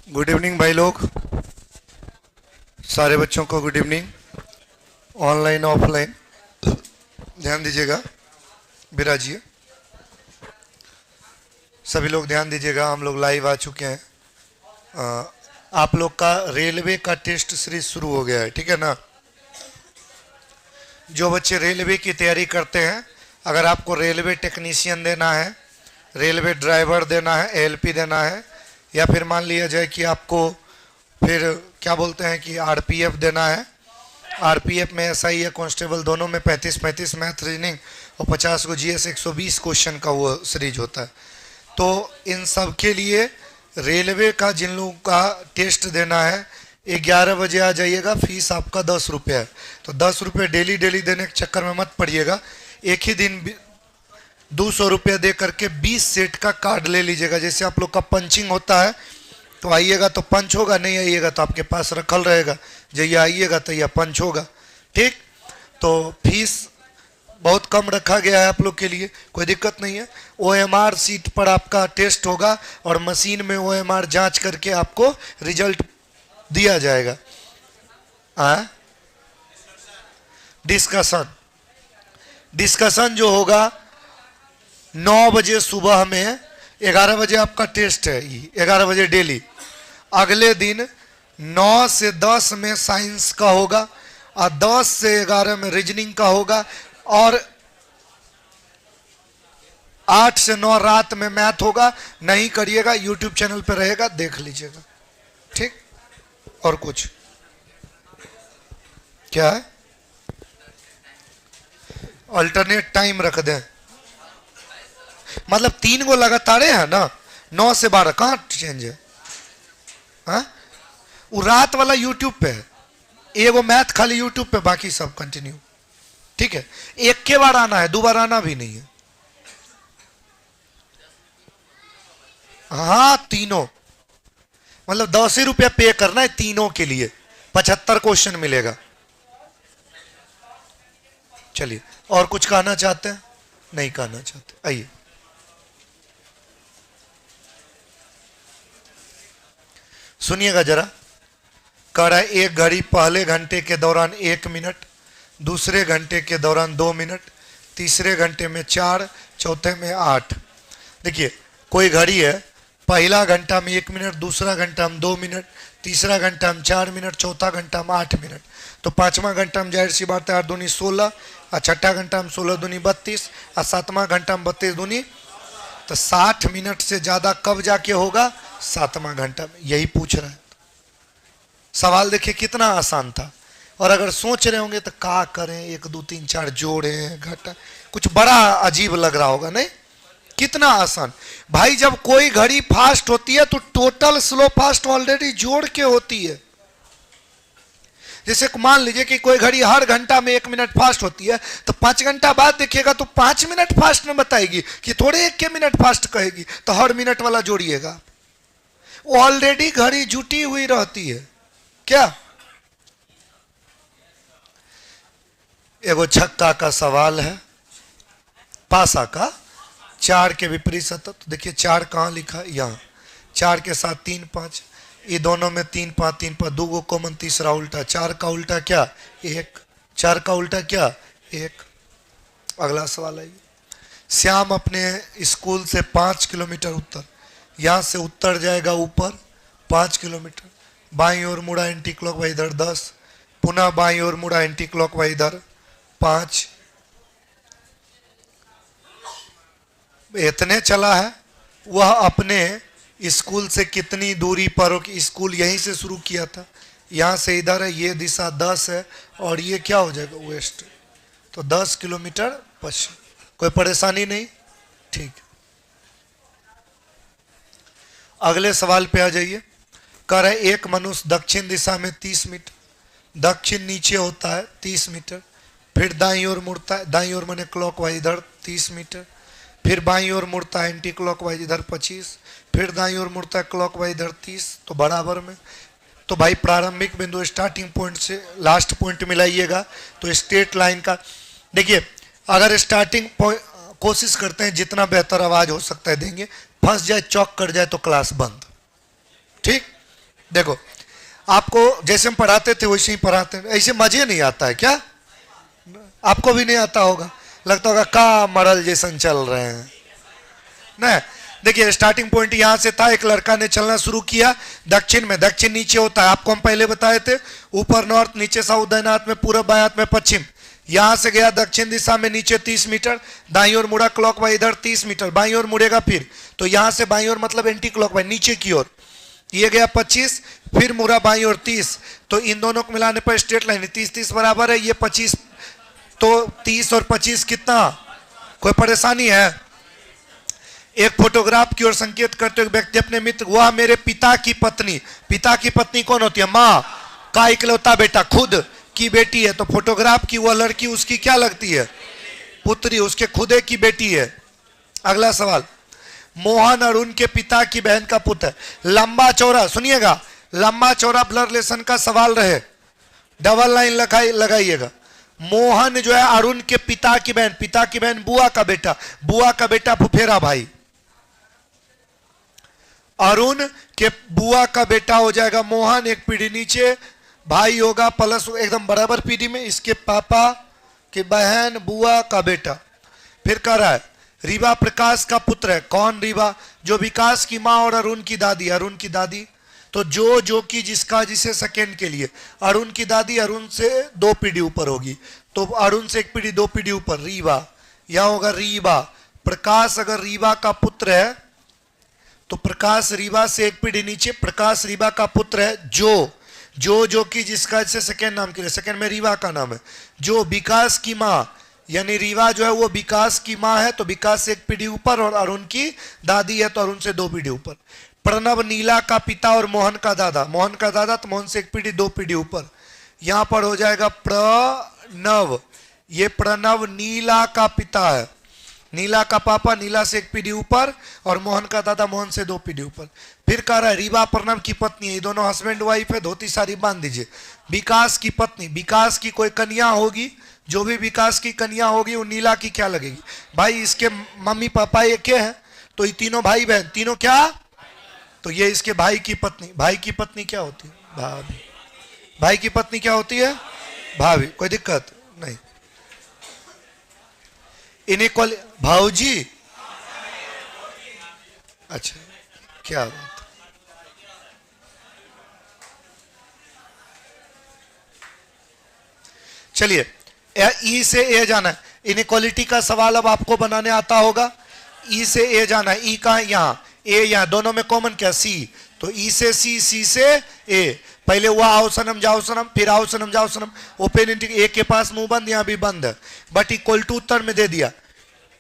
Good evening भाई लोग, सारे बच्चों को गुड इवनिंग। ऑनलाइन ऑफलाइन ध्यान दीजिएगा, बिराजिए सभी लोग, ध्यान दीजिएगा। हम लोग लाइव आ चुके हैं। आप लोग का रेलवे का टेस्ट सीरीज शुरू हो गया है, ठीक है ना। जो बच्चे रेलवे की तैयारी करते हैं, अगर आपको रेलवे टेक्नीशियन देना है, रेलवे ड्राइवर देना है, एएलपी देना है, या फिर मान लिया जाए कि आपको फिर क्या बोलते हैं कि आरपीएफ देना है। आरपीएफ में एसआई या कांस्टेबल दोनों में 35-35 मैथ रीजनिंग और 50 को जीएस 120 क्वेश्चन का वो सीरीज होता है। तो इन सब के लिए रेलवे का जिन लोगों का टेस्ट देना है 11 बजे आ जाइएगा। फीस आपका 10 रुपये है, तो 10 रुपये डेली डेली देने के चक्कर में मत पड़िएगा। एक ही दिन 200 रुपये दे करके 20 सेट का कार्ड ले लीजिएगा। जैसे आप लोग का पंचिंग होता है, तो आइएगा तो पंच होगा, नहीं आइएगा तो आपके पास रखल रहेगा। जब आइएगा तो यह पंच होगा, ठीक। तो फीस बहुत कम रखा गया है आप लोग के लिए, कोई दिक्कत नहीं है। ओएमआर सीट पर आपका टेस्ट होगा और मशीन में ओएमआर जांच करके आपको रिजल्ट दिया जाएगा। डिस्कशन जो होगा 9 बजे सुबह में, 11 बजे आपका टेस्ट है, 11 बजे डेली। अगले दिन 9 से 10 में साइंस का होगा और 10 से 11 में रीजनिंग का होगा और 8 से 9 रात में मैथ होगा। नहीं करिएगा, यूट्यूब चैनल पे रहेगा, देख लीजिएगा, ठीक। और कुछ क्या है, अल्टरनेट टाइम रख दें, मतलब 3 गो लगातार है ना। 9 से 12 कहाँ चेंज है? हाँ, वो रात वाला यूट्यूब पे है, एगो मैथ खाली यूट्यूब पे, बाकी सब कंटिन्यू, ठीक है। एक के बार आना है, 2 बार आना भी नहीं है। हाँ, तीनों, मतलब 10 ही रुपया पे करना है तीनों के लिए, 75 क्वेश्चन मिलेगा। चलिए, और कुछ कहना चाहते हैं? नहीं कहना चाहते, आइए। सुनिएगा जरा। कह रहा है एक घड़ी पहले घंटे के दौरान 1 मिनट, दूसरे घंटे के दौरान 2 मिनट, तीसरे घंटे में 4, चौथे में 8। देखिए, कोई घड़ी है, पहला घंटा में 1 मिनट, दूसरा घंटा में 2 मिनट, तीसरा घंटा में 4 मिनट, चौथा घंटा में 8 मिनट। तो 5वां घंटा में जाहिर सी बात है 8 दूनी 16, और छठा घंटा में 16 दूनी 32, और 7वां घंटा में 32 दूनी, तो 60 मिनट से ज्यादा कब जाके होगा? 7वां घंटा में। यही पूछ रहा है। सवाल देखिए कितना आसान था। और अगर सोच रहे होंगे तो क्या करें, 1 2 3 4 जोड़े घटा, कुछ बड़ा अजीब लग रहा होगा, नहीं? कितना आसान भाई। जब कोई घड़ी फास्ट होती है तो टोटल स्लो फास्ट ऑलरेडी जोड़ के होती है। जैसे मान लीजिए कि कोई घड़ी हर घंटा में 1 मिनट फास्ट होती है, तो 5 घंटा बाद देखिएगा तो 5 मिनट फास्ट में बताएगी, कि थोड़े 1 मिनट फास्ट कहेगी, तो हर मिनट वाला जोड़िएगा। ऑलरेडी घड़ी जुटी हुई रहती है क्या? एगो छक्का का सवाल है, पासा का, 4 के विपरीत सतत। तो देखिए 4 कहां लिखा है? यहां। 4 के साथ 3 5, ये दोनों में 3 5 3 5, 2 गो कॉमन, तीसरा उल्टा। 4 का उल्टा क्या? 1। 4 का उल्टा क्या? 1। अगला सवाल है, श्याम अपने स्कूल से 5 किलोमीटर उत्तर, यहां से उत्तर जाएगा ऊपर 5 किलोमीटर, बाईं ओर मुड़ा एंटी क्लॉकवाइज इधर 10, पुनः बाईं ओर मुड़ा एंटी क्लॉकवाइज इधर 5। इतने चला है। वह अपने स्कूल से कितनी दूरी पर हो? कि स्कूल यहीं से शुरू किया था, यहां से इधर है, ये दिशा 10 है और ये क्या हो जाएगा? वेस्ट। तो 10 किलोमीटर पश्चिम। कोई परेशानी नहीं, ठीक। अगले सवाल पे आ जाइए। कह रहे एक मनुष्य दक्षिण दिशा में 30 मीटर, दक्षिण नीचे होता है 30 मीटर, फिर दाईं ओर मुड़ता है, दाईं ओर माने क्लॉकवाइज इधर 30 मीटर, फिर बाईं ओर मुड़ता है एंटी क्लॉकवाइज इधर 25, फिर दाईं ओर मुड़ता है क्लॉकवाइज इधर 30, तो बराबर में। तो भाई प्रारंभिक बिंदु स्टार्टिंग पॉइंट से लास्ट पॉइंट मिलाइएगा, तो स्ट्रेट लाइन का। देखिए, अगर स्टार्टिंग पॉइंट कोशिश करते हैं जितना बेहतर आवाज हो सकता है देंगे, फंस जाए चौक कर जाए तो क्लास बंद, ठीक। देखो, आपको जैसे हम पढ़ाते थे वैसे ही पढ़ाते हैं, ऐसे मजे नहीं आता है क्या? आपको भी नहीं आता होगा, लगता होगा का मरल जैसन चल रहे हैं ना। देखिए स्टार्टिंग पॉइंट यहां से था, एक लड़का ने चलना शुरू किया दक्षिण में, दक्षिण नीचे होता है, आपको हम पहले बताए थे, ऊपर नॉर्थ, नीचे साउथ, दाहिने हाथ में पूरब, बाएं हाथ में पश्चिम। यहां से गया दक्षिण दिशा में, नीचे 30 मीटर, दाईं ओर मुड़ा क्लॉकवाइज, इधर 30 मीटर, बाईं ओर मुड़ेगा फिर, तो यहां से बाईं ओर मतलब एंटी क्लॉकवाइज नीचे की ओर, ये गया 25, फिर मुड़ा बाईं ओर 30, तो इन दोनों को मिलाने पर स्ट्रेट लाइन 30-30 बराबर है, ये 25, तो 30 और 25 कितना? कोई परेशानी है? एक फोटोग्राफ की ओर संकेत करते हुए व्यक्ति अपने मित्र, वह मेरे पिता की पत्नी, पिता की पत्नी कौन होती है? माँ का इकलौता बेटा, खुद की बेटी है, तो फोटोग्राफ की वह लड़की उसकी क्या लगती है? पुत्री, उसके खुदे की बेटी है। अगला सवाल, मोहन अरुण के पिता की बहन का पुत्र है। लंबा चौड़ा, सुनिएगा, लंबा चौड़ा ब्लड रिलेशन का सवाल रहे, डबल लाइन लगाइएगा। मोहन जो है अरुण के पिता की बहन, पिता की बहन बुआ का बेटा, बुआ का बेटा फुफेरा भाई, अरुण के बुआ का बेटा हो जाएगा मोहन, एक पीढ़ी नीचे भाई होगा प्लस एकदम बराबर पीढ़ी में इसके पापा की बहन बुआ का बेटा। फिर कह रहा है रीवा प्रकाश का पुत्र है। कौन रीवा? जो विकास की माँ और अरुण की दादी, अरुण की दादी, तो जो की जिसका जिसे सेकेंड के लिए, अरुण की दादी अरुण से 2 पीढ़ी ऊपर होगी, तो अरुण से 1 पीढ़ी 2 पीढ़ी ऊपर रीवा, यहां होगा रीवा। प्रकाश अगर रीवा का पुत्र है तो प्रकाश रीवा से 1 पीढ़ी नीचे, प्रकाश रीवा का पुत्र है। जो की जिसका जिसे सेकेंड नाम के लिए, सेकेंड में रीवा का नाम है। जो विकास की माँ, यानी रीवा जो है वो विकास की माँ है, तो विकास से 1 पीढ़ी ऊपर, और अरुण की दादी है तो अरुण से 2 पीढ़ी ऊपर। प्रणव नीला का पिता और मोहन का दादा, मोहन का दादा तो मोहन से 1 पीढ़ी 2 पीढ़ी ऊपर, यहां पर हो जाएगा प्रणव, ये प्रणव नीला का पिता है, नीला का पापा नीला से 1 पीढ़ी ऊपर, और मोहन का दादा मोहन से 2 पीढ़ी ऊपर। फिर कह रहा है रीवा प्रणव की पत्नी है, ये दोनों हस्बैंड वाइफ है, धोती साड़ी बांध दीजिए। विकास की पत्नी, विकास की कोई कन्या होगी, जो भी विकास की कन्या होगी वो नीला की क्या लगेगी? भाई इसके मम्मी पापा एक के हैं, तो ये तीनों भाई बहन, तीनों क्या? तो ये इसके भाई की पत्नी, भाई की पत्नी क्या होती है? भाभी। भाई की पत्नी क्या होती है? भाभी। कोई दिक्कत नहीं। इनइक्वल भाऊजी, अच्छा क्या बात। चलिए ई से ए जाना है, इनइक्वालिटी का सवाल अब आपको बनाने आता होगा। ई से ए जाना है, ई कहां? यहाँ, ए यहाँ, दोनों में कॉमन क्या? सी, तो ई से सी, सी से ए, पहले हुआ आओ सनम जाओ सनम, फिर आओ सनम जाओ सनम, ओपन इंटी, ए के पास मुंह बंद, यहां भी बंद है, बट इक्वल टू उत्तर में दे दिया।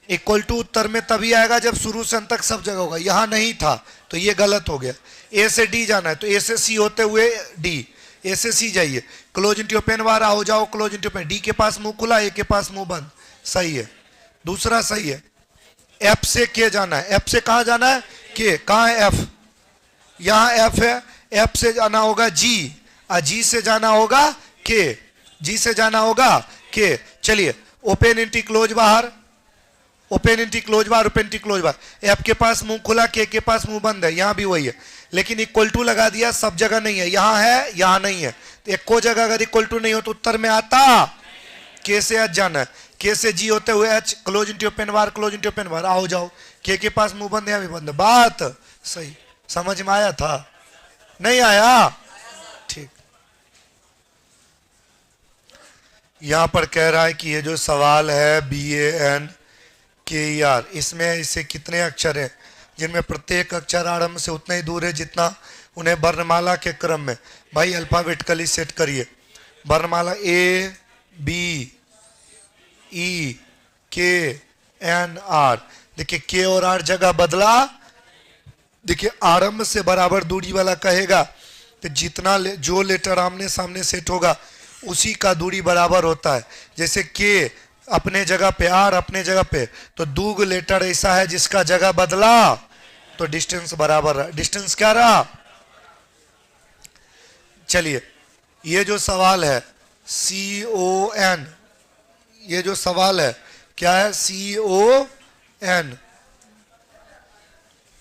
इक्वल टू उत्तर में तभी आएगा जब शुरू से अंत तक सब जगह होगा, यहां नहीं था तो ये गलत हो गया। ए से डी जाना है, तो ए से सी होते हुए डी, ए से सी जाइए, क्लोज इंटी ओपन बार, आओ जाओ क्लोज इंटी ओपन, डी के पास मुंह खुला, ए के पास मुंह बंद, सही है, दूसरा सही है। एफ से के जाना है, एफ से कहां जाना है? के, कहां है एफ? यहां एफ है, एफ से जाना होगा जी, जी से जाना होगा के, जी से जाना होगा के। चलिए ओपन इंटी क्लोज बाहर, ओपन इंटी क्लोज बार, ओपन इंटी क्लोज बार, एफ के पास मुंह खुला, के पास मुंह बंद है, यहां भी वही है, लेकिन इक्वल टू लगा दिया, सब जगह नहीं है, यहां है यहां नहीं है, तो एक को जगह अगर इक्वल टू नहीं हो तो उत्तर में आता के से एच जाना है, के से जी होते हुए H, close इंटी open bar, close इंटी open bar, आओ जाओ, के पास मुंह बंद है, यहां भी बंद है। बात सही, समझ में आया था? नहीं आया? ठीक। यहां पर कह रहा है कि ये जो सवाल है BANKER, इसमें इससे कितने अक्षर हैं, जिनमें प्रत्येक अक्षर आरंभ से उतना ही दूर है जितना उन्हें वर्णमाला के क्रम में, भाई अल्फाबेटिकली सेट करिए, वर्णमाला A B E K N R, देखिए K और R जगह बदला, देखिए आरंभ से बराबर दूरी वाला कहेगा तो जितना जो लेटर आमने सामने सेट होगा उसी का दूरी बराबर होता है। जैसे के अपने जगह पे, आर अपने जगह पे, तो दूग लेटर ऐसा है जिसका जगह बदला तो डिस्टेंस बराबर रहा। डिस्टेंस क्या रहा? चलिए ये जो सवाल है CON, ये जो सवाल है क्या है? CON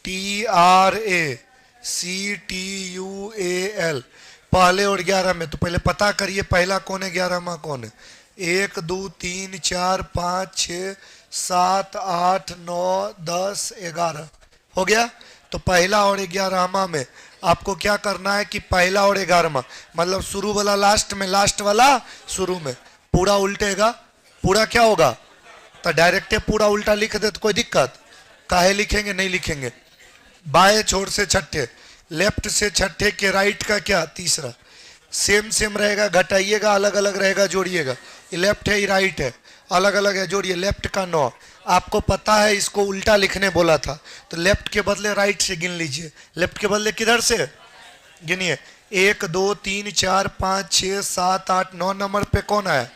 TRA, CTUAL। पहले और 11 में, तो पहले पता करिए पहला कौन है 11वां कौन है। 1 2 3 4 5 6 7 8 9 10 11 हो गया। तो पहला और 11वां में आपको क्या करना है कि पहला और 11वां मतलब शुरू वाला लास्ट में, लास्ट वाला शुरू में, पूरा उल्टेगा। पूरा क्या होगा, तो डायरेक्ट पूरा उल्टा लिख दे तो कोई दिक्कत काहे लिखेंगे, नहीं लिखेंगे। बाएं छोर से छठे, लेफ्ट से छठे के राइट का क्या तीसरा, सेम सेम रहेगा, घटाइएगा अलग अलग रहेगा, जोड़िएगा। ये लेफ्ट है, ये राइट है, अलग अलग है, जोड़िए। लेफ्ट का 9, आपको पता है इसको उल्टा लिखने बोला था, तो लेफ्ट के बदले राइट से गिन लीजिए। लेफ्ट के बदले किधर से गिनिए, 1 2 3 4 5 6 7 8 9 नंबर पे कौन आया।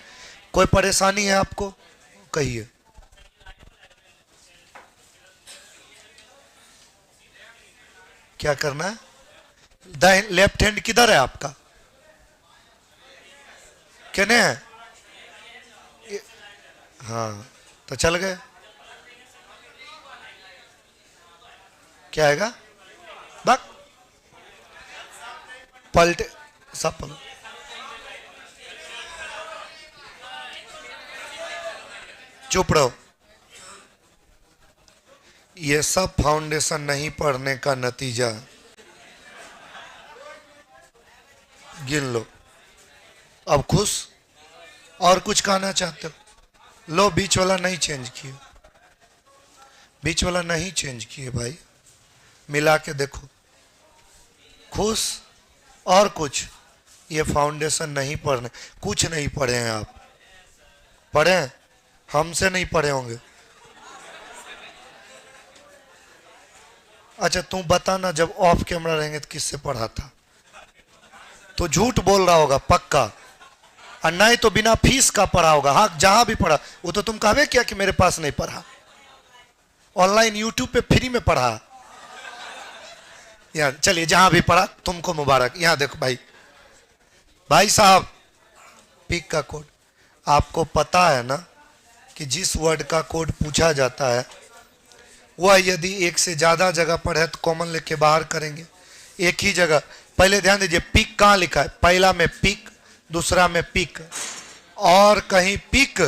कोई परेशानी है आपको, कहिए। क्या करना है, दाएं लेफ्ट हैंड किधर है आपका, कहने हैं। हाँ तो चल गए, क्या आएगा, बक पलटे, सब पलट, चुप रहो। ये सब फाउंडेशन नहीं पढ़ने का नतीजा, गिन लो। अब खुश, और कुछ कहना चाहते हो, लो बीच वाला नहीं चेंज किए, बीच वाला नहीं चेंज किए भाई, मिला के देखो। खुश, और कुछ, ये फाउंडेशन नहीं पढ़ने, कुछ नहीं पढ़े हैं आप, पढ़े हैं? हमसे नहीं पढ़े होंगे। अच्छा तू बताना, जब ऑफ कैमरा रहेंगे तो किससे पढ़ा था, तो झूठ बोल रहा होगा पक्का, और नहीं तो बिना फीस का पढ़ा होगा। हाँ जहां भी पढ़ा, वो तो तुम कहवे क्या कि मेरे पास नहीं पढ़ा, ऑनलाइन यूट्यूब पे फ्री में पढ़ा। यार चलिए जहां भी पढ़ा तुमको मुबारक। यहां देखो भाई, भाई साहब, पिक का कोड आपको पता है ना कि जिस वर्ड का कोड पूछा जाता है वह यदि एक से ज्यादा जगह पर है तो कॉमन लेके बाहर करेंगे। एक ही जगह, पहले ध्यान दीजिए पिक कहाँ लिखा है, पहला में पिक, दूसरा में पिक, और कहीं पिक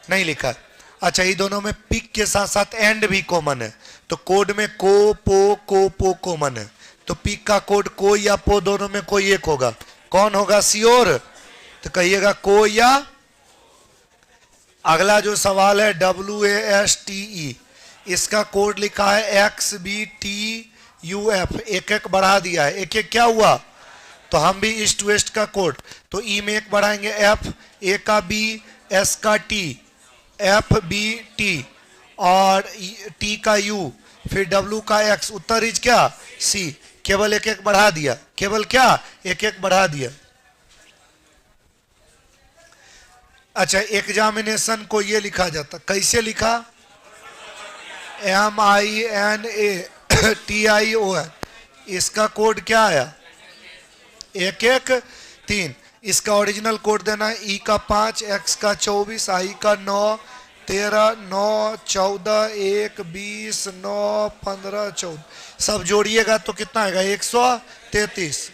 नहीं लिखा है। अच्छा ये दोनों में पिक के साथ साथ एंड भी कॉमन है, तो कोड में को पो कॉमन है, तो पिक का कोड को या पो दोनों में कोई एक होगा। कौन होगा श्योर, तो कहिएगा को या। अगला जो सवाल है WASTE, इसका कोड लिखा है XBTUF, एक एक बढ़ा दिया है, एक एक क्या हुआ, तो हम भी ईस्ट वेस्ट का कोड, तो ई में एक बढ़ाएंगे F, ए का B, S का T, FBT, और T का U, फिर W का X, उत्तर इज क्या C, केवल एक एक बढ़ा दिया, केवल क्या एक एक बढ़ा दिया। अच्छा एग्जामिनेशन को ये लिखा जाता, कैसे लिखा, MINATION, इसका कोड क्या आया 113। इसका ओरिजिनल कोड देना है ई का 5, X का 24, I का 9, 13, 9, 14, 1, 20, 9, 15, 14, सब जोड़िएगा तो कितना आएगा 133।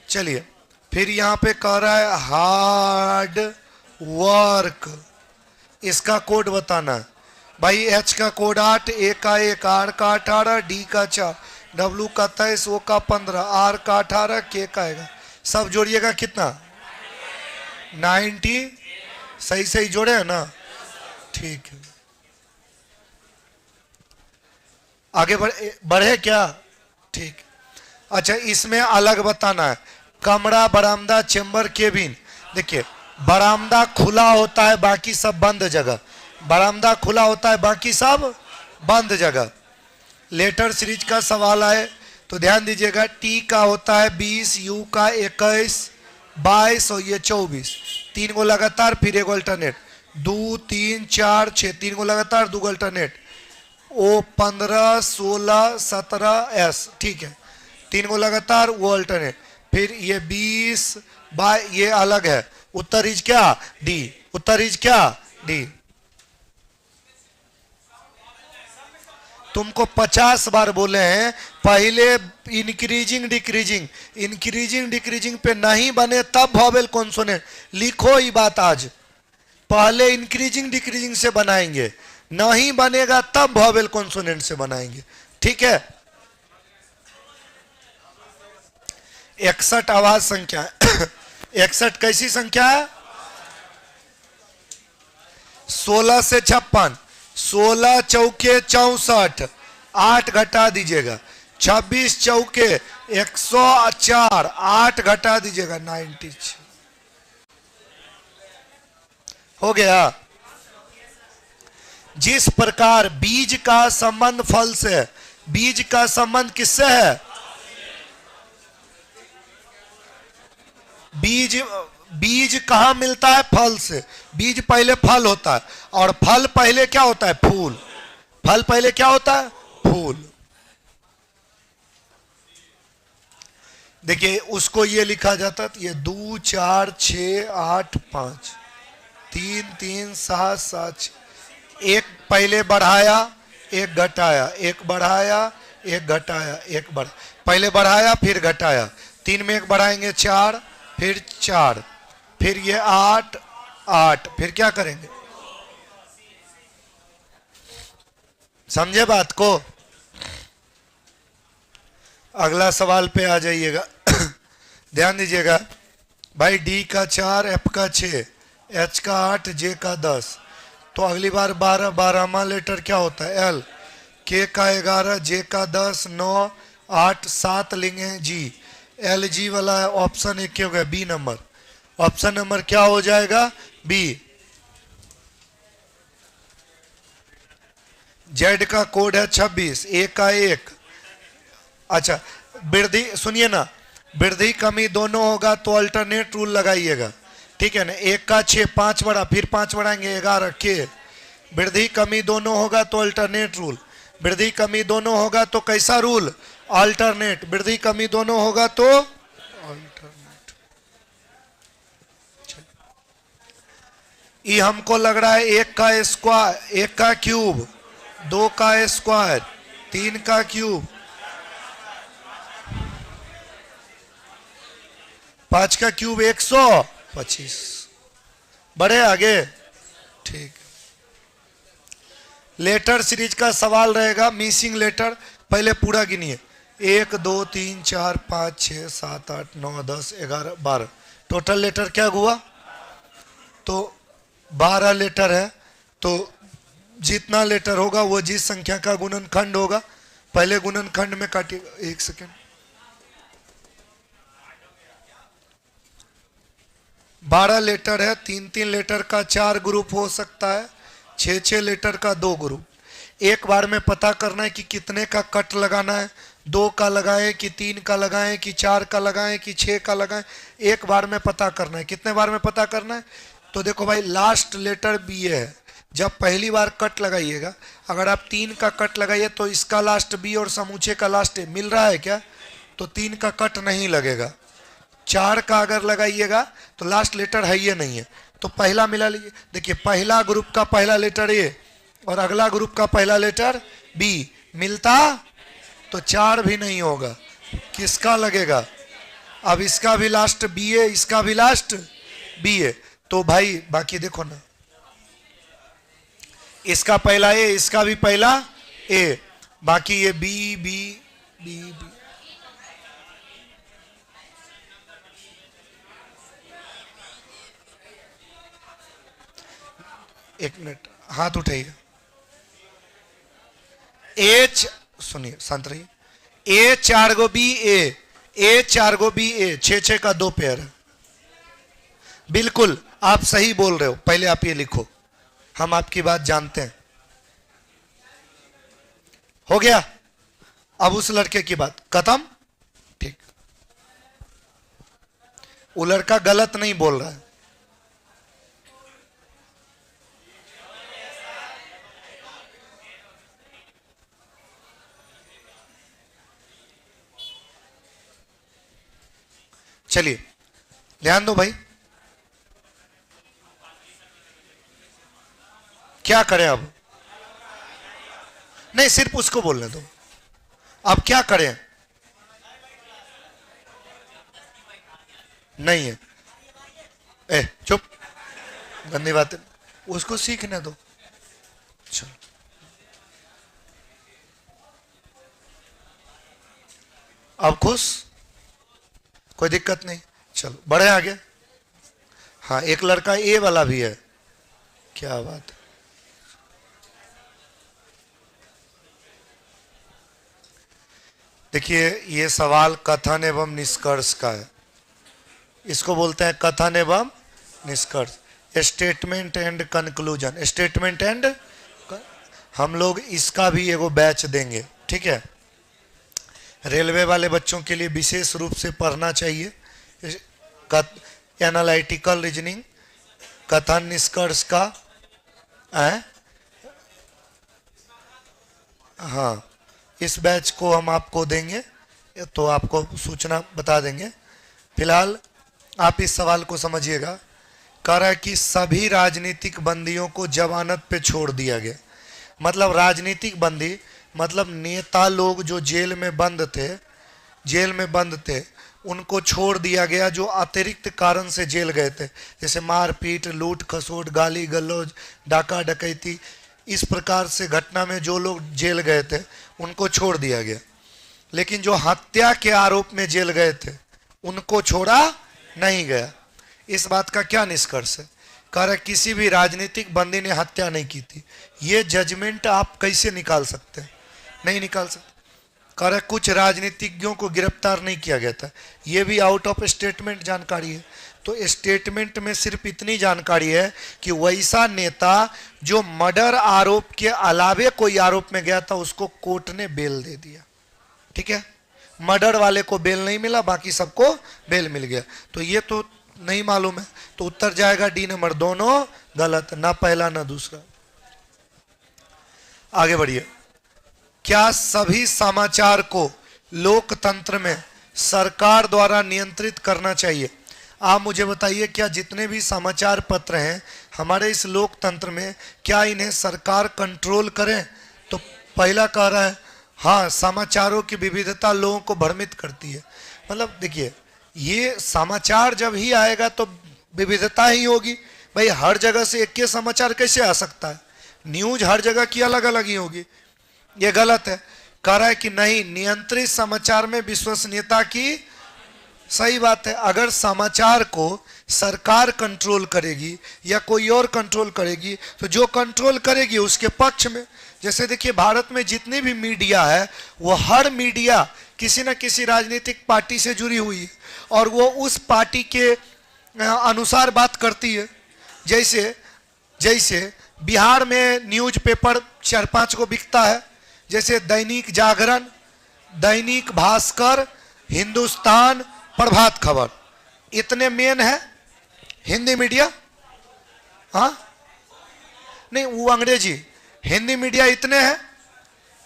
चलिए फिर यहाँ पे कह रहा है हार्ड वर्क, इसका कोड बताना है भाई। H का कोड 8, A का 1, R का 18, D का 4, W का 23, O का 15, R का 18, K का आएगा, सब जोड़िएगा कितना 90। सही सही जोड़े है ना, ठीक है। आगे बढ़े क्या, ठीक। अच्छा इसमें अलग बताना है, कमरा, बरामदा, चेंबर, केबिन। देखिए बरामदा खुला होता है, बाकी सब बंद जगह, बरामदा खुला होता है, बाकी सब बंद जगह। लेटर सीरीज का सवाल आए तो ध्यान दीजिएगा, T का होता है 20, U का 21, 22 और ये 24, 3 को लगातार, फिर एक अल्टरनेट, 2 3 4 6, 3 को लगातार, 2 अल्टरनेट, O 15 16 17 S, ठीक है, 3 को लगातार, वो अल्टरनेट, फिर ये 20 बाय, ये अलग है। उत्तर इज क्या डी, उत्तर इज क्या डी। तुमको 50 बार बोले हैं पहले इंक्रीजिंग डिक्रीजिंग, इंक्रीजिंग डिक्रीजिंग पे नहीं बने तब वॉवेल कॉन्सोनेंट। लिखो ये बात आज, पहले इंक्रीजिंग डिक्रीजिंग से बनाएंगे, नहीं बनेगा तब वॉवेल कॉन्सोनेंट से बनाएंगे। ठीक है। 61 आवाज संख्या है। 61 कैसी संख्या है? 16 से 56, 16 चौके 64, 8 घटा दीजिएगा, 26 चौके 104, 8 घटा दीजिएगा 96। हो गया। जिस प्रकार बीज का संबंध फल से, बीज का संबंध किससे है? बीज कहां मिलता है? फल से। बीज पहले फल होता है, और फल पहले क्या होता है? फूल। फल पहले क्या होता है? फूल। देखिए उसको ये लिखा जाता है, ये 2 4 6 8 5 3 3 7 7, एक पहले बढ़ाया एक घटाया, एक बढ़ाया एक घटाया, एक बढ़, पहले बढ़ाया फिर घटाया, 3 में एक बढ़ाएंगे 4, फिर 4, फिर ये 8 8, फिर क्या करेंगे? समझे बात को? अगला सवाल पे आ जाइएगा। ध्यान दीजिएगा भाई, डी का 4, एफ का 6, एच का 8, जे का 10, तो अगली बार 12, 12वां लेटर क्या होता है? एल। के का 11, जे का 10, 9 8 7 लेंगे जी। एल जी वाला ऑप्शन एक क्या हो गया? B number. ऑप्शन नंबर क्या हो जाएगा? बी। जेड का कोड है 26, ए का 1। अच्छा वृद्धि सुनिए ना, वृद्धि कमी दोनों होगा तो अल्टरनेट रूल लगाइएगा। ठीक है ना? 1 का 6, 5 बढ़ा, फिर 5 बढ़ाएंगे 11 के। वृद्धि कमी दोनों होगा तो अल्टरनेट रूल, वृद्धि कमी दोनों होगा तो कैसा रूल? अल्टरनेट। वृद्धि कमी दोनों होगा तो अल्टरनेट। ये हमको लग रहा है 1 का स्क्वायर, 1 का क्यूब, 2 का स्क्वायर, 3 का क्यूब, 5 का क्यूब 125। बढ़े आगे? ठीक। लेटर सीरीज का सवाल रहेगा, मिसिंग लेटर पहले पूरा गिनिए। 1 2 3 4 5 6 7 8 9 10 11 12, टोटल लेटर क्या हुआ? तो 12 लेटर है, तो जितना लेटर होगा वो जिस संख्या का गुणनखंड होगा, पहले गुणनखंड में काटिएगा। 1 सेकेंड। 12 लेटर है, 3 लेटर का 4 ग्रुप हो सकता है, 6 लेटर का 2 ग्रुप। एक बार में पता करना है कि कितने का कट लगाना है, 2 का लगाएं कि 3 का लगाएं कि 4 का लगाएं कि 6 का लगाएं, एक बार में पता करना है। कितने बार में पता करना है? तो देखो भाई, लास्ट लेटर बी है, जब पहली बार कट लगाइएगा, अगर आप 3 का कट लगाइए तो इसका लास्ट बी और समूचे का लास्ट ए मिल रहा है क्या? तो 3 का कट नहीं लगेगा। 4 का अगर लगाइएगा तो लास्ट लेटर है ये नहीं है, तो पहला मिला लीजिए। देखिए पहला ग्रुप का पहला लेटर ए और अगला ग्रुप का पहला लेटर बी मिलता, तो 4 भी नहीं होगा। किसका लगेगा? अब इसका भी लास्ट बी है, इसका भी लास्ट बी है, तो भाई बाकी देखो ना, इसका पहला ए, इसका भी पहला ए, बाकी ये बी बी बी बी। एक मिनट, हाथ उठाइए। एच, सुनिए शांत रहिए। ए 4 गो बी ए 4 गो बी ए, 6 का 2 पेयर है। बिल्कुल आप सही बोल रहे हो, पहले आप ये लिखो, हम आपकी बात जानते हैं। हो गया? अब उस लड़के की बात खत्म। ठीक, वो लड़का गलत नहीं बोल रहा है। चलिए ध्यान दो भाई, क्या करें अब? नहीं, सिर्फ उसको बोलने दो। अब क्या करें? नहीं है। ए चुप, गंदी बात है। उसको सीखने दो। चलो, अब खुश? कोई दिक्कत नहीं। चलो बढ़े आगे। हाँ, एक लड़का ए वाला भी है। क्या बात है। देखिए, ये सवाल कथन एवं निष्कर्ष का है। इसको बोलते हैं कथन एवं निष्कर्ष, statement and conclusion. Statement and, हम लोग इसका भी एगो बैच देंगे, ठीक है। रेलवे वाले बच्चों के लिए विशेष रूप से पढ़ना चाहिए एनालिटिकल रीजनिंग, कथन निष्कर्ष का है। हाँ, इस बैच को हम आपको देंगे, तो आपको सूचना बता देंगे। फिलहाल आप इस सवाल को समझिएगा। कह रहा है कि सभी राजनीतिक बंदियों को जमानत पे छोड़ दिया गया। मतलब राजनीतिक बंदी मतलब नेता लोग जो जेल में बंद थे, उनको छोड़ दिया गया जो अतिरिक्त कारण से जेल गए थे, जैसे मारपीट, लूट खसोट, गाली गलौज, डाका डकैती, इस प्रकार से घटना में जो लोग जेल गए थे उनको छोड़ दिया गया। लेकिन जो हत्या के आरोप में जेल गए थे उनको छोड़ा नहीं गया। इस बात का क्या निष्कर्ष है? कह रहा किसी भी राजनीतिक बंदी ने हत्या नहीं की थी। ये जजमेंट आप कैसे निकाल सकते हैं? नहीं निकाल सकते। कह रहा कुछ राजनीतिज्ञों को गिरफ्तार नहीं किया गया था। ये भी आउट ऑफ स्टेटमेंट जानकारी है। तो स्टेटमेंट में सिर्फ इतनी जानकारी है कि वैसा नेता जो मर्डर आरोप के अलावे कोई आरोप में गया था उसको कोर्ट ने बेल दे दिया, ठीक है। मर्डर वाले को बेल नहीं मिला, बाकी सबको बेल मिल गया। तो ये तो नहीं मालूम है, तो उत्तर जाएगा डी नंबर। दोनों गलत, ना पहला ना दूसरा। आगे बढ़िए। क्या सभी समाचार को लोकतंत्र में सरकार द्वारा नियंत्रित करना चाहिए? आप मुझे बताइए, क्या जितने भी समाचार पत्र हैं हमारे इस लोकतंत्र में, क्या इन्हें सरकार कंट्रोल करें? तो पहला कह रहा है हाँ, समाचारों की विविधता लोगों को भ्रमित करती है। मतलब देखिए, ये समाचार जब ही आएगा तो विविधता ही होगी। भाई हर जगह से एक के समाचार कैसे आ सकता है? न्यूज हर जगह की अलग अलग ही होगी। ये गलत है। कह रहा है कि नहीं, नियंत्रित समाचार में विश्वसनीयता की, सही बात है। अगर समाचार को सरकार कंट्रोल करेगी या कोई और कंट्रोल करेगी तो जो कंट्रोल करेगी उसके पक्ष में। जैसे देखिए, भारत में जितनी भी मीडिया है वो हर मीडिया किसी न किसी राजनीतिक पार्टी से जुड़ी हुई है और वो उस पार्टी के अनुसार बात करती है। जैसे बिहार में न्यूज़पेपर 4-5 को बिकता है, जैसे दैनिक जागरण, दैनिक भास्कर, हिंदुस्तान, प्रभात खबर, इतने मेन है हिंदी मीडिया। हाँ नहीं, वो अंग्रेजी, हिंदी मीडिया इतने हैं,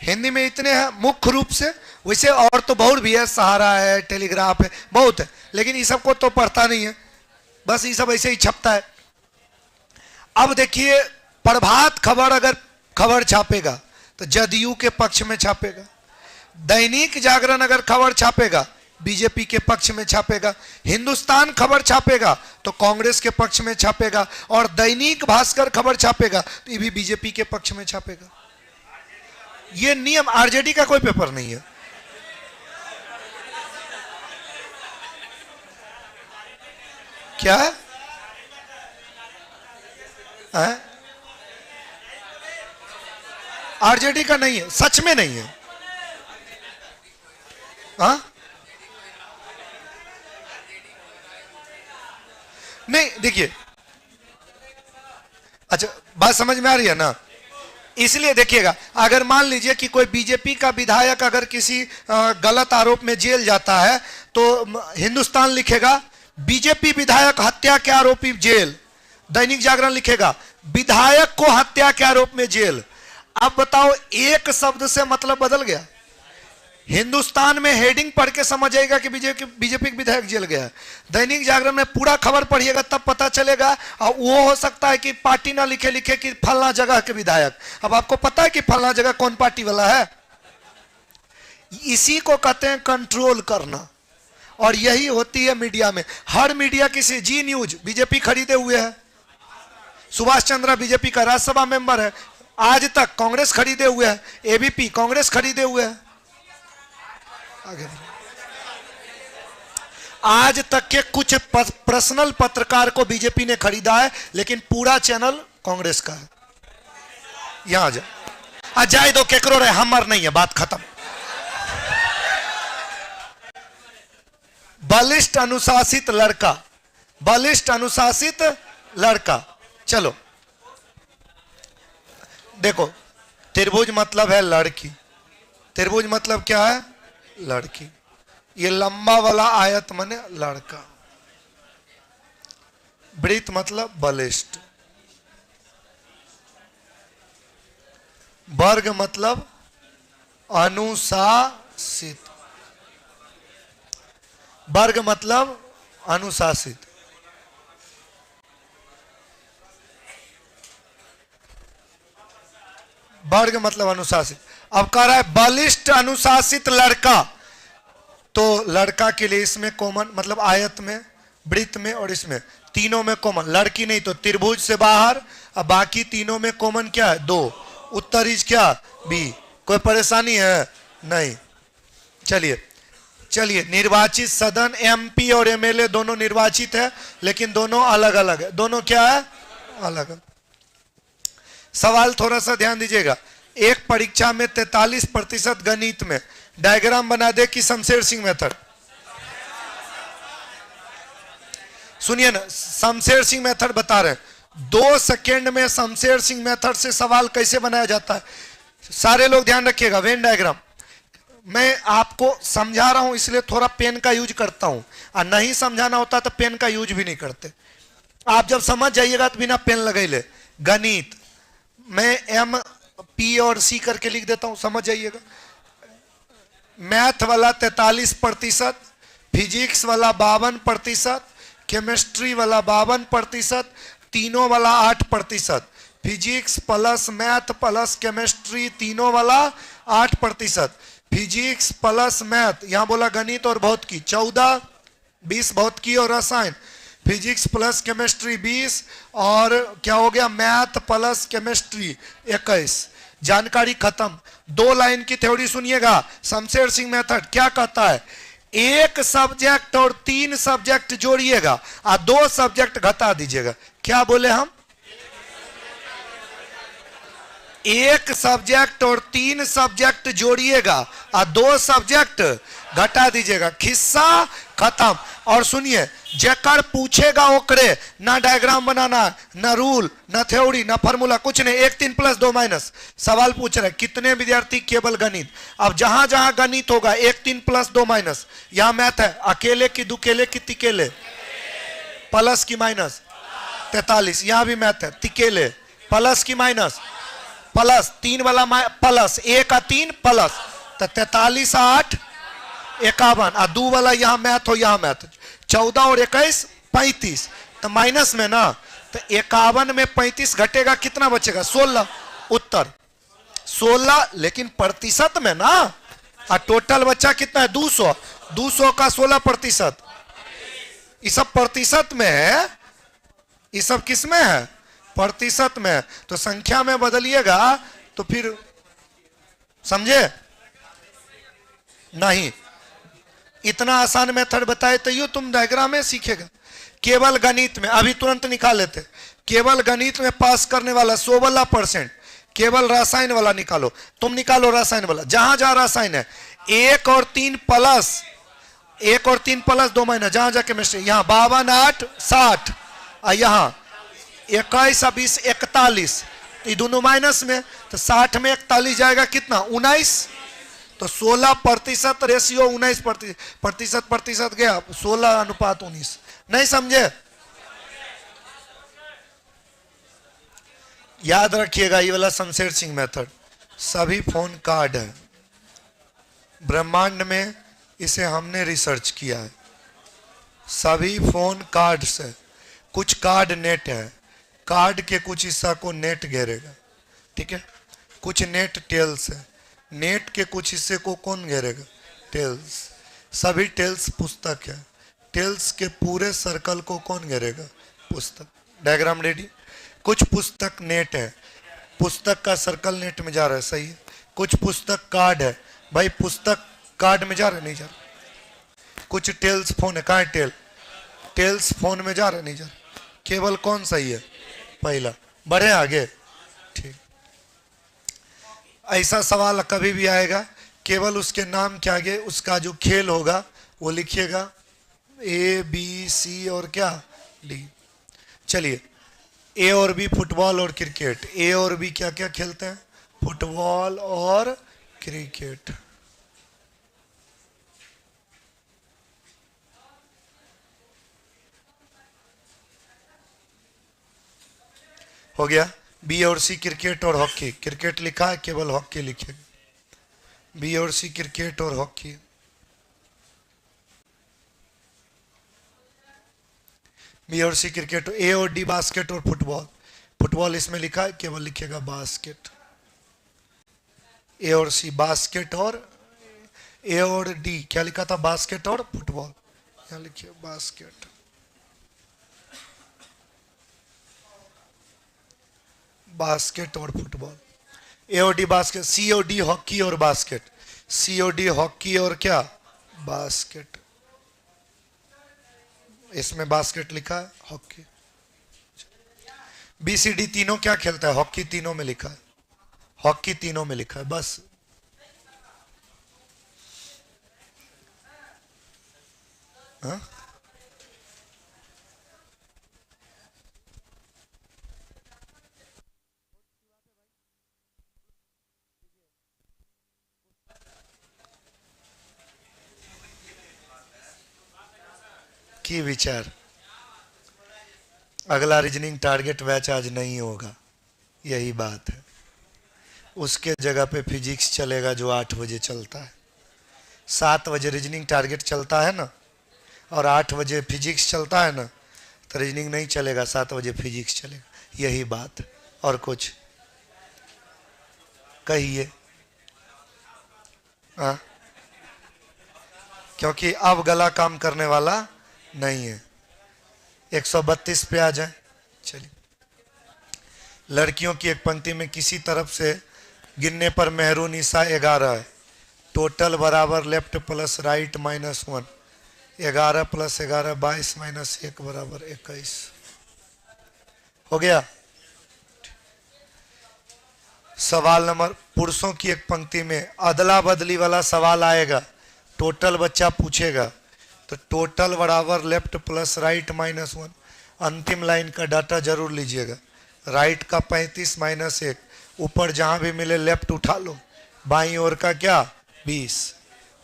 हिंदी में इतने हैं मुख्य रूप से। वैसे और तो बहुत भी है, सहारा है, टेलीग्राफ है, बहुत है, लेकिन ये सबको तो पढ़ता नहीं है, बस ये सब ऐसे ही छपता है। अब देखिए, प्रभात खबर अगर खबर छापेगा तो जदयू के पक्ष में छापेगा, दैनिक जागरण अगर खबर छापेगा बीजेपी के पक्ष में छापेगा, हिंदुस्तान खबर छापेगा तो कांग्रेस के पक्ष में छापेगा, और दैनिक भास्कर खबर छापेगा तो ये भी बीजेपी के पक्ष में छापेगा। ये नियम, आरजेडी का कोई पेपर नहीं है। क्या है? आरजेडी का नहीं है, सच में नहीं है। हाँ नहीं, देखिए, अच्छा बात समझ में आ रही है ना? इसलिए देखिएगा, अगर मान लीजिए कि कोई बीजेपी का विधायक अगर किसी गलत आरोप में जेल जाता है तो हिंदुस्तान लिखेगा बीजेपी विधायक हत्या के आरोपी जेल, दैनिक जागरण लिखेगा विधायक को हत्या के आरोप में जेल। अब बताओ, एक शब्द से मतलब बदल गया। हिंदुस्तान में हेडिंग पढ़ के समझ आएगा कि बीजेपी के विधायक जेल गया है। दैनिक जागरण में पूरा खबर पढ़िएगा तब पता चलेगा। और वो हो सकता है कि पार्टी ना लिखे लिखे कि फलना जगह के विधायक। अब आपको पता है कि फलना जगह कौन पार्टी वाला है? इसी को कहते हैं कंट्रोल करना। और यही होती है मीडिया में। हर मीडिया किसी जी न्यूज बीजेपी खरीदे हुए है, सुभाष चंद्रा बीजेपी का राज्यसभा मेंबर है, आज तक कांग्रेस खरीदे हुए है, एबीपी कांग्रेस खरीदे हुए है। आगे आज तक के कुछ पर्सनल पत्रकार को बीजेपी ने खरीदा है, लेकिन पूरा चैनल कांग्रेस का है। यहां आ जाए दो केकरो रहे, हमर नहीं है, बात खत्म। बलिष्ठ अनुशासित लड़का, बलिष्ठ अनुशासित लड़का। चलो देखो, त्रिभुज मतलब है लड़की। त्रिभुज मतलब क्या है? लड़की। ये लंबा वाला आयत माने लड़का। वृत्त मतलब बलिष्ठ। वर्ग मतलब अनुशासित। वर्ग मतलब अनुशासित। वर्ग मतलब अनुशासित। अब कह रहा है बलिष्ठ अनुशासित लड़का, तो लड़का के लिए इसमें कॉमन मतलब आयत में, वृत्त में और इसमें तीनों में कॉमन। लड़की नहीं तो त्रिभुज से बाहर। अब बाकी तीनों में कॉमन क्या है? 2। उत्तर इज क्या? बी। कोई परेशानी है? नहीं। चलिए चलिए, निर्वाचित सदन एमपी और एमएलए दोनों निर्वाचित है, लेकिन दोनों अलग अलग है। दोनों क्या है? अलग। सवाल थोड़ा सा ध्यान दीजिएगा। एक परीक्षा में 43% गणित में डायग्राम बना दे कि शमशेर सिंह मेथड। सुनिए ना, शमशेर सिंह मेथड बता रहे हैं। 2 सेकेंड में शमशेर सिंह मेथड से सवाल कैसे बनाया जाता है, सारे लोग ध्यान रखिएगा। वेन डायग्राम मैं आपको समझा रहा हूं, इसलिए थोड़ा पेन का यूज करता हूं, और नहीं समझाना होता तो पेन का यूज भी नहीं करते। आप जब समझ जाइएगा तो बिना पेन लगे ले। गणित मैं एम पी और सी करके लिख देता हूं, समझ जाइएगा। मैथ वाला 43%, फिजिक्स वाला 52%, केमिस्ट्री वाला 52%, तीनों वाला 8%। Physics plus math plus chemistry तीनों वाला 8%। फिजिक्स प्लस मैथ, यहां बोला गणित और भौतिकी 14, 20 भौतिकी और रसायन। फिजिक्स प्लस केमिस्ट्री 20, और क्या हो गया? Math plus chemistry 21। जानकारी खत्म। 2 लाइन की थ्योरी सुनिएगा। शमशेर सिंह मेथड क्या कहता है? एक सब्जेक्ट और 3 सब्जेक्ट जोड़िएगा और 2 सब्जेक्ट घटा दीजिएगा। क्या बोले हम? एक सब्जेक्ट और 3 सब्जेक्ट जोड़िएगा और 2 सब्जेक्ट घटा दीजिएगा। खिस्सा खत्म। और सुनिए, जेकर पूछेगा ओकरे ना डायग्राम बनाना, ना रूल, ना थ्योरी, ना फार्मूला, कुछ नहीं। 1 3 प्लस 2 माइनस। सवाल पूछ रहे कितने विद्यार्थी केवल गणित। अब जहां जहां गणित होगा 1 3 प्लस 2 माइनस। यहां मैथ है, अकेले की दुकेले की तिकेले, प्लस की माइनस 43। यहां भी मैथ है, तिकेले प्लस की माइनस प्लस 3 वाला प्लस 1 का 3 प्लस, तो 43 8 51। और 2 वाला यहां मैथ हो, यहां मैथ 14 और 21 35, तो माइनस में ना, तो 51 में 35 घटेगा, कितना बचेगा? 16। उत्तर 16, लेकिन प्रतिशत में ना। और टोटल बच्चा कितना है? 200। 200 का 16%। ये सब प्रतिशत में है। ये सब किस में है? प्रतिशत में। तो संख्या में बदलिएगा तो फिर समझे नहीं। इतना आसान मेथड बताए तो ये तुम डायग्राम में सीखेगा। केवल गणित में अभी तुरंत निकाल लेते। केवल गणित में पास करने वाला 16%। केवल रसायन वाला निकालो, तुम निकालो रसायन वाला। जहां जहां रसायन है 1 और 3 प्लस 1 और 3 प्लस 2 माइनस, जहां जहां केमिस्ट्री, यहां 52 8 60, और यहां 21 और 20 41, ये दोनों माइनस में, तो 60 में 41 जाएगा कितना? 19। तो 16% रेशियो 19%। प्रतिशत गया 16:19। नहीं समझे? याद रखिएगा, ये वाला शमशेर सिंह मेथड सभी फोन कार्ड है। ब्रह्मांड में इसे हमने रिसर्च किया है। सभी फोन कार्ड्स है, कुछ कार्ड नेट है, कार्ड के कुछ हिस्सा को नेट घेरेगा, ठीक है। कुछ नेट टेल्स है, नेट के कुछ हिस्से को कौन घेरेगा? टेल्स। सभी टेल्स पुस्तक है, टेल्स के पूरे सर्कल को कौन घेरेगा? पुस्तक। Diagram ready. कुछ पुस्तक नेट है, पुस्तक का सर्कल नेट में जा रहा है, सही है। कुछ पुस्तक कार्ड है, भाई पुस्तक कार्ड में जा रहा है, नहीं जा रहा। कुछ टेल्स फोन है, कहाँ है टेल? टेल्स फोन में जा रहा है, नहीं जा रहा। केवल कौन सही है? पहला। बढ़े आगे, ठीक। ऐसा सवाल कभी भी आएगा, केवल उसके नाम के आगे उसका जो खेल होगा वो लिखिएगा, ए बी सी और क्या डी। चलिए, ए और बी फुटबॉल और क्रिकेट। ए और बी क्या क्या खेलते हैं? फुटबॉल और क्रिकेट। हो गया। बी और सी क्रिकेट और हॉकी। क्रिकेट लिखा है, केवल हॉकी लिखेगा। बी और सी क्रिकेट और हॉकी। बी और सी क्रिकेट। ए और डी बास्केट और फुटबॉल। फुटबॉल इसमें लिखा है, केवल लिखेगा बास्केट। ए और सी बास्केट और ए और डी क्या लिखा था? बास्केट और फुटबॉल। यहां लिखिए बास्केट, बास्केट और फुटबॉल। ए और डी बास्केट। सी और डी हॉकी और बास्केट। सी और डी हॉकी और क्या? बास्केट। इसमें बास्केट लिखा है, हॉकी। बी सी डी तीनों क्या खेलता है? हॉकी तीनों में लिखा है, हॉकी तीनों में लिखा है, बस। हाँ? की विचार। अगला रीजनिंग टारगेट बैच आज नहीं होगा, यही बात है। उसके जगह पे फिजिक्स चलेगा जो 8 बजे चलता है। 7 बजे रीजनिंग टारगेट चलता है ना, और 8 बजे फिजिक्स चलता है ना, तो रीजनिंग नहीं चलेगा, 7 बजे फिजिक्स चलेगा, यही बात है। और कुछ कहिए। हाँ, क्योंकि अब गला काम करने वाला नहीं है। 132 पे आ जाए। चलिए, लड़कियों की एक पंक्ति में किसी तरफ से गिनने पर मेहरूनिसा 11 है। टोटल बराबर लेफ्ट प्लस राइट -1। 11 + 11 22 - 1 बराबर 21। हो गया। सवाल नंबर, पुरुषों की एक पंक्ति में अदला बदली वाला सवाल आएगा, टोटल बच्चा पूछेगा, तो टोटल बराबर लेफ्ट प्लस राइट -1। अंतिम लाइन का डाटा जरूर लीजिएगा। राइट का 35 - 1, ऊपर जहां भी मिले लेफ्ट उठा लो, बाईं ओर का क्या 20,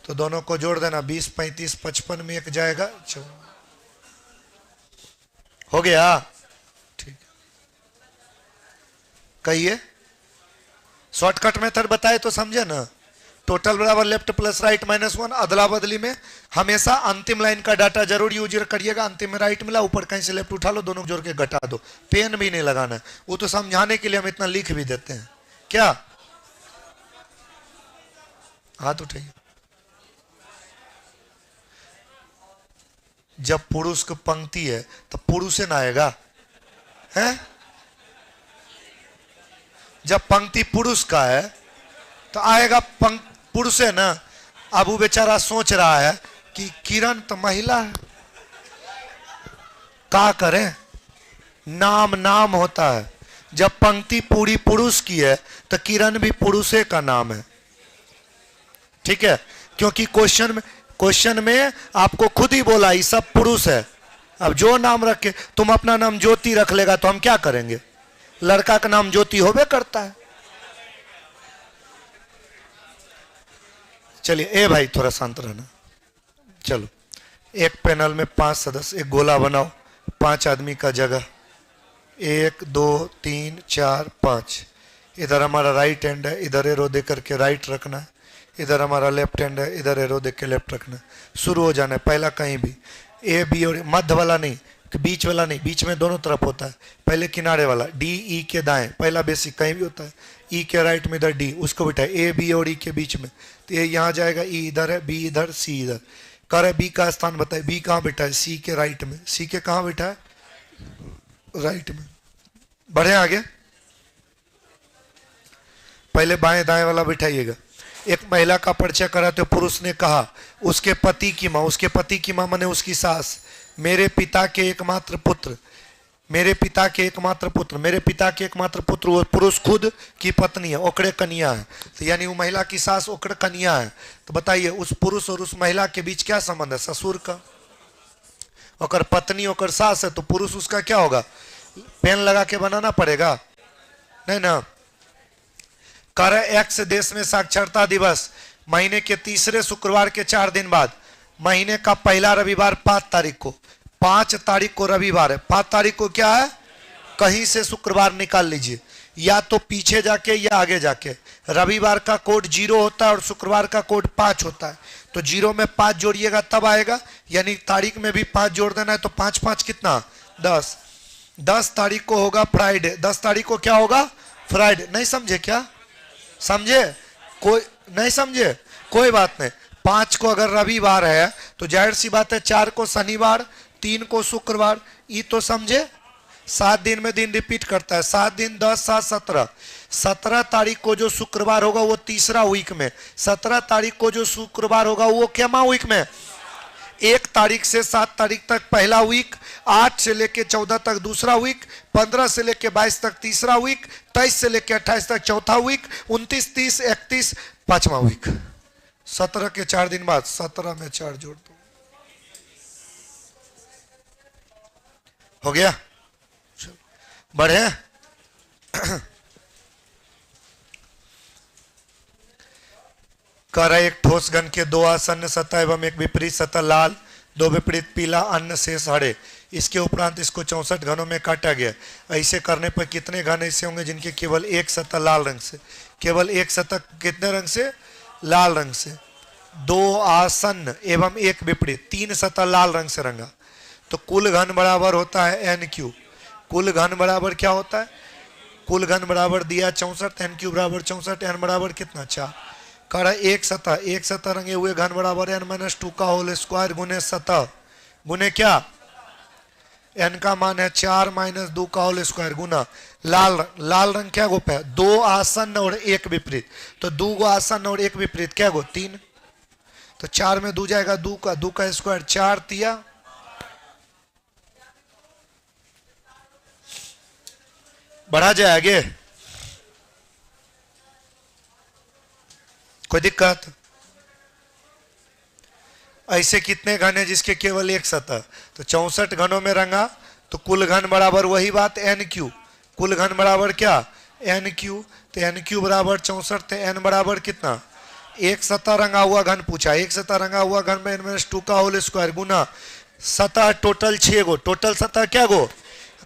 तो दोनों को जोड़ देना। 20 35 55 में 1 जाएगा 54। हो गया, ठीक। कहिए, शॉर्टकट मेथड बताए तो समझे ना। टोटल बराबर लेफ्ट प्लस राइट -1। अदला बदली में हमेशा अंतिम लाइन का डाटा जरूर यूज करिएगा। अंतिम में राइट मिला, ऊपर कहीं से लेफ्ट उठा लो, दोनों जोड़ के घटा दो। पेन भी नहीं लगाना है, वो तो समझाने के लिए हम इतना लिख भी देते हैं। क्या हाथ उठाइए। जब पुरुष की पंक्ति है तो पुरुष ना आएगा, है? जब पंक्ति पुरुष का है तो आएगा पुरुष है ना। अब वो बेचारा सोच रहा है कि किरण तो महिला है, क्या करें? नाम नाम होता है। जब पंक्ति पूरी पुरुष की है तो किरण भी पुरुषे का नाम है, ठीक है। क्योंकि क्वेश्चन में आपको खुद ही बोला ये सब पुरुष है। अब जो नाम रखे, तुम अपना नाम ज्योति रख लेगा तो हम क्या करेंगे? लड़का का नाम ज्योति होबे करता है। चलिए, ए भाई थोड़ा शांत रहना। चलो, एक पैनल में 5 सदस्य, एक गोला बनाओ, 5 आदमी का जगह, 1 2 3 4 5। इधर हमारा राइट हैंड है, इधर एरो दे करके राइट रखना है, इधर हमारा लेफ्ट हैंड है, इधर एरो देख के लेफ्ट रखना है। शुरू हो जाना है पहला कहीं भी, ए बी और मध्य वाला नहीं, बीच वाला नहीं, बीच में दोनों तरफ होता है। पहले किनारे वाला डी ई के दाएं, पहला बेसिक कहीं भी होता है। ई के राइट में इधर डी, उसको बिठाए ए बी और ई के बीच में, तो ये यहाँ जाएगा, ई इधर है, बी इधर, सी इधर। कह रहे बी का स्थान बताए, बी कहाँ बैठा है, सी के राइट में। सी के कहाँ बैठा है, राइट में। बढ़े आगे, पहले बाएं दाएं वाला बिठाइएगा। एक महिला का परिचय करा तो पुरुष ने कहा, उसके पति की माँ, उसके पति की माँ माने उसकी सास, मेरे पिता के एकमात्र पुत्र, मेरे पिता के एकमात्र पुत्र, मेरे पिता के एकमात्र पुत्र वो पुरुष खुद की पत्नी है, ओकड़े कन्या है। तो यानी वो महिला की सास ओकड़े कन्या है। तो बताइए उस पुरुष और उस महिला के बीच क्या संबंध है, ससुर का। ओकर पत्नी ओकर सास है तो पुरुष उसका क्या होगा, पेन लगा के बनाना पड़ेगा, नहीं ना। कर एक्स देश में साक्षरता दिवस महीने के तीसरे शुक्रवार के 4 दिन बाद, महीने का पहला रविवार 5 तारीख को, 5 तारीख को रविवार है, 5 तारीख को क्या है, कहीं से शुक्रवार निकाल लीजिए, या तो पीछे जाके या आगे जाके। रविवार का कोड 0 होता है और शुक्रवार का कोड 5 होता है, तो 0 में 5 जोड़िएगा तब आएगा, यानी तारीख में भी 5 जोड़ देना है, तो 5 5 कितना, 10। 10 तारीख को होगा फ्राइडे, 10 तारीख को क्या होगा, फ्राइडे। नहीं समझे क्या, समझे, कोई नहीं समझे, कोई बात नहीं। 5 को अगर रविवार है तो जाहिर सी बात है 4 को शनिवार, 3 को शुक्रवार, ये तो समझे। 7 दिन में दिन रिपीट करता है, 7 दिन 10 7 17। 17 तारीख को जो शुक्रवार होगा वो तीसरा वीक में, 17 तारीख को जो शुक्रवार होगा वो क्या माह वीक में, 1 तारीख से 7 तारीख तक पहला वीक, 8 से लेके 14 तक दूसरा वीक, 15 से लेके 22 तक तीसरा वीक, 23 से लेके 28 तक चौथा वीक, 29 30 31 पांचवा वीक। 17 के 4 दिन बाद 17 में 4 जोड़ दो, हो गया। चलो बढ़े। कर एक ठोस घन के 2 आसन्न सतह एवं एक विपरीत सतह लाल, 2 विपरीत पीला, अन्य शेष हरे, इसके उपरांत इसको 64 घनों में काटा गया। ऐसे करने पर कितने घन ऐसे होंगे जिनके केवल एक सतह लाल रंग से, केवल एक सतह कितने रंग से, लाल रंग से। 2 आसन्न एवं एक विपरीत, 3 सतह लाल रंग से रंगा, तो कुल घन बराबर होता है एन क्यू। कुल घन बराबर क्या होता है, कुल घन बराबर दिया 64, एन क्यू बराबर 64, एन बराबर कितना, 4। करा एक सतह रंगे हुए घन बराबर एन माइनस 2 का होल स्क्वायर गुने सतह, गुने क्या, एन का मान है 4 माइनस 2 का होल स्क्वायर गुना लाल रंग। लाल रंग क्या गोप है, 2 आसन्न और एक विपरीत, तो 2 गो आसन्न और एक विपरीत क्या गो, 3। तो 4 में 2 जाएगा 2 का स्क्वायर 4 तिया, बढ़ा जाए आगे, कोई दिक्कत। ऐसे कितने घन है जिसके केवल एक सतह, तो 64 घनों में रंगा, तो कुल घन बराबर वही बात एन क्यू, कुल घन बराबर क्या, एन क्यू। तो एन क्यू बराबर 64, तो एन बराबर कितना, एक सतह रंगा हुआ घन पूछा, एक सतह रंगा हुआ घन में एन माइनस 2 का होल स्क्वायर गुना सतह टोटल 6 गो, टोटल सतह क्या गो,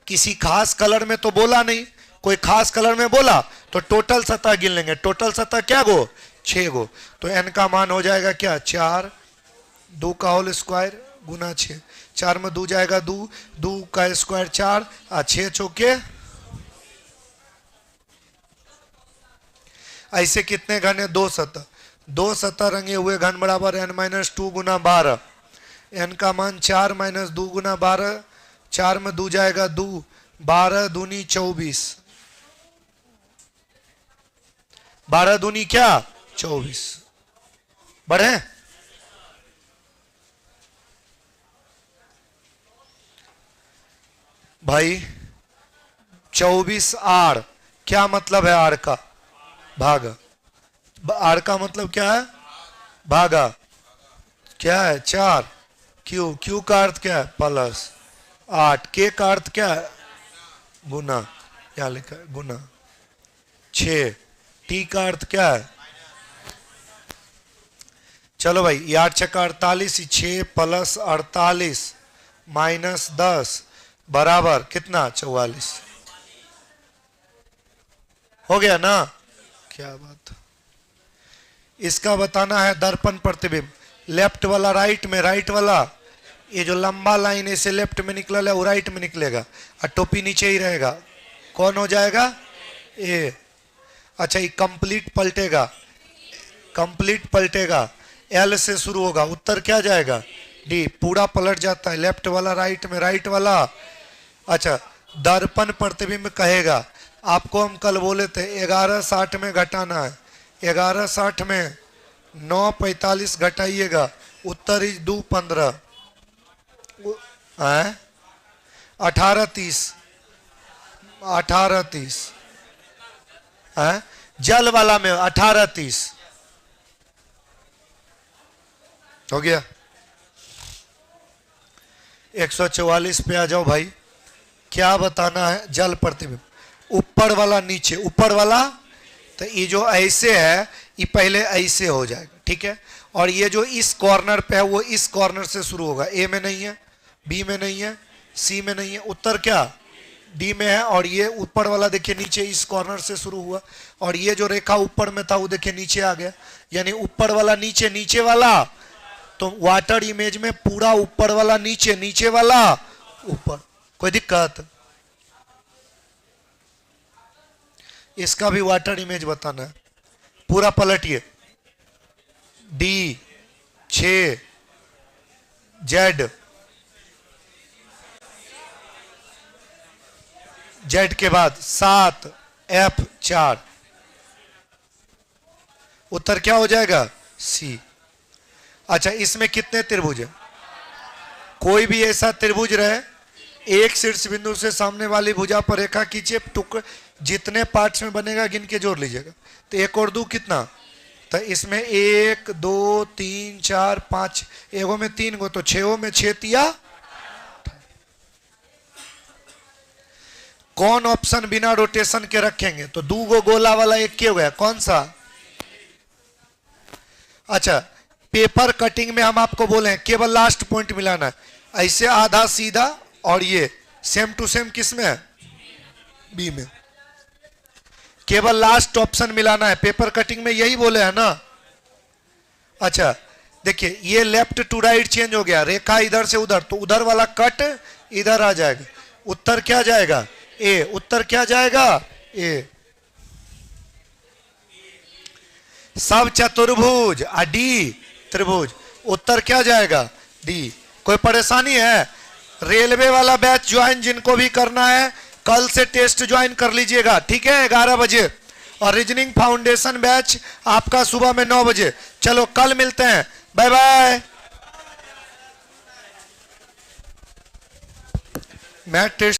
किसी खास कलर में तो बोला नहीं, कोई खास कलर में बोला तो टोटल सतह गिन लेंगे, टोटल सतह क्या गो, 6 गो। तो एन का मान हो जाएगा क्या, 4, 2 का होल स्क्वायर गुना 6, 4 में 2 जाएगा 2 का स्क्वायर 4 और 6 चौके। ऐसे कितने घन है, 2 सतह, 2 सतह रंगे हुए घन बराबर एन माइनस 2 गुना 12, एन का मान 4 माइनस 2 गुना 12, 4 में 2 जाएगा 2, 12 दूनी 24, 12 दूनी क्या, 24। बढ़े। भाई 24 आर, क्या मतलब है आर का, भागा। आर का मतलब क्या है, भागा, क्या है 4, क्यू का अर्थ क्या है, प्लस 8, के का अर्थ क्या है, गुना, क्या लिखा है गुना 6, टी का अर्थ क्या है, चलो भाई ये 8 छक्का 48, 6 प्लस 48 माइनस 10 बराबर कितना, 44। हो गया ना, क्या बात। इसका बताना है दर्पण प्रतिबिंब। लेफ्ट वाला राइट में, राइट वाला ये जो लंबा लाइन इसे लेफ्ट में निकला है वो राइट में निकलेगा और टोपी नीचे ही रहेगा। कौन हो जाएगा? ए। अच्छा, ये कंप्लीट पलटेगा, कंप्लीट पलटेगा, एल से शुरू होगा, उत्तर क्या जाएगा? डी। पूरा पलट जाता है, लेफ्ट वाला राइट में, राइट वाला। अच्छा, दर्पण प्रतिबिंब कहेगा, आपको हम कल बोले थे 1160 में घटाना है, 1160 में 945 घटाइएगा, उत्तर इज 215 है 1830, 1830 है। जल वाला में 1830 हो गया। 144 पे आ जाओ भाई। क्या बताना है? जल प्रतिबिंब। ऊपर वाला नीचे, ऊपर वाला तो ये जो ऐसे है ये पहले ऐसे हो जाएगा, ठीक है। और ये जो इस कॉर्नर पे है वो इस कॉर्नर से शुरू होगा। ए में नहीं है, बी में नहीं है, सी में नहीं है, उत्तर क्या? डी में है। और ये ऊपर वाला देखिए नीचे इस कॉर्नर से शुरू हुआ और ये जो रेखा ऊपर में था वो देखिए नीचे आ गया, यानी ऊपर वाला नीचे, नीचे वाला। तो वाटर इमेज में पूरा ऊपर वाला नीचे, नीचे वाला ऊपर। कोई दिक्कत? इसका भी वाटर इमेज बताना है। पूरा पलटिए। डी 6, जेड, जेड के बाद 7, एफ 4, उत्तर क्या हो जाएगा? सी। अच्छा, इसमें कितने त्रिभुज है? कोई भी ऐसा त्रिभुज रहे, एक शीर्ष बिंदु से सामने वाली भुजा पर रेखा खींचे, टुकड़े जितने पार्ट्स में बनेगा गिन के जोड़ लीजिएगा। तो 1 और 2 कितना? तो इसमें 1 2 3 4 5, एगो में 3 गो तो 6 में 6 तिया। कौन ऑप्शन बिना रोटेशन के रखेंगे? तो 2 गो गोला वाला एक के हो गया, कौन सा? अच्छा, पेपर कटिंग में हम आपको बोले हैं केवल लास्ट पॉइंट मिलाना है, ऐसे आधा सीधा और ये सेम टू सेम किस में है? बी में। केवल लास्ट ऑप्शन मिलाना है, पेपर कटिंग में यही बोले हैं ना। अच्छा देखिए, ये लेफ्ट टू राइट चेंज हो गया, रेखा इधर से उधर, तो उधर वाला कट इधर आ जाएगा, उत्तर क्या जाएगा? ए। उत्तर क्या जाएगा? ए। सब चतुर्भुज और डी त्रिभुज, उत्तर क्या जाएगा? डी। कोई परेशानी है? रेलवे वाला बैच ज्वाइन जिनको भी करना है कल से टेस्ट ज्वाइन कर लीजिएगा, ठीक है, 11 बजे। और रीजनिंग फाउंडेशन बैच आपका सुबह में 9 बजे। चलो कल मिलते हैं, बाय बाय। मैं टेस्ट